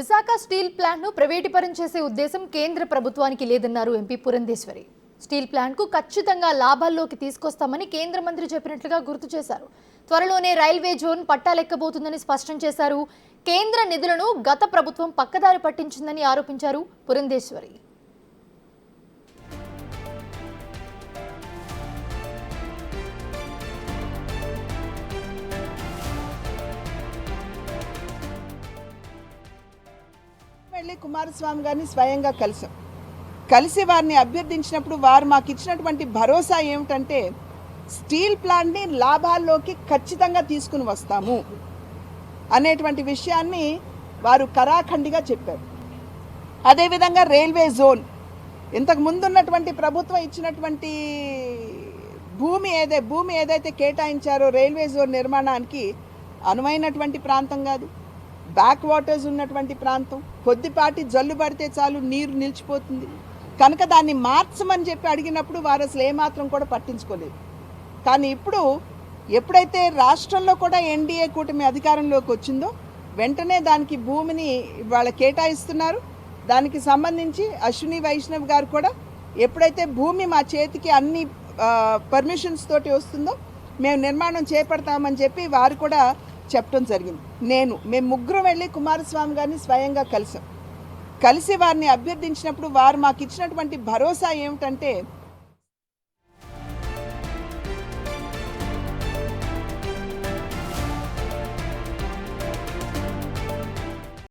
Visakha steel plant ను ప్రైవేటీకరణ చేసే ఉద్దేశం కేంద్ర ప్రభుత్వానికి లేదన్నారు ఎంపీ పురంధేశ్వరి. స్టీల్ ప్లాంట్ కు ఖచ్చితంగా లాభాల్లోకి తీసుకొస్తామని కేంద్ర మంత్రి చెప్పినట్లుగా గుర్తు చేశారు. త్వరలోనే రైల్వే జోన్ పట్టాలెక్కబోతుందని స్పష్టం చేశారు. కేంద్ర నిధులను గత ప్రభుత్వం పక్కదారి పట్టించిందని ఆరోపించారు పురంధేశ్వరి. కుమారస్వామి గారిని స్వయంగా కలిసి వారిని అభ్యర్థించినప్పుడు వారు మాకు ఇచ్చినటువంటి భరోసా ఏమిటంటే స్టీల్ ప్లాంట్ని లాభాల్లోకి ఖచ్చితంగా తీసుకుని వస్తాము అనేటువంటి విషయాన్ని వారు కరాఖండిగా చెప్పారు. అదేవిధంగా రైల్వే జోన్ ఇంతకు ముందు ఉన్నటువంటి ప్రభుత్వం ఇచ్చినటువంటి భూమి ఏదైతే కేటాయించారో రైల్వే జోన్ నిర్మాణానికి అనువైనటువంటి ప్రాంతం కాదు. బ్యాక్ వాటర్స్ ఉన్నటువంటి ప్రాంతం, కొద్దిపాటి జల్లు పడితే చాలు నీరు నిలిచిపోతుంది కనుక దాన్ని మార్చమని చెప్పి అడిగినప్పుడు వారు అసలు ఏమాత్రం కూడా పట్టించుకోలేదు. కానీ ఎప్పుడైతే రాష్ట్రంలో కూడా ఎన్డీఏ కూటమి అధికారంలోకి వచ్చిందో వెంటనే దానికి భూమిని వాళ్ళ కేటాయిస్తున్నారు. దానికి సంబంధించి అశ్విని వైష్ణవ్ గారు కూడా ఎప్పుడైతే భూమి మా చేతికి అన్ని పర్మిషన్స్ తోటి వస్తుందో మేము నిర్మాణం చేపడతామని చెప్పి వారు కూడా చెప్పడం జరిగింది. మేము ముగ్గురం వెళ్ళి కుమారస్వామి గారిని స్వయంగా కలిసి వారిని అభ్యర్థించినప్పుడు వారు మాకు ఇచ్చినటువంటి భరోసా ఏమిటంటే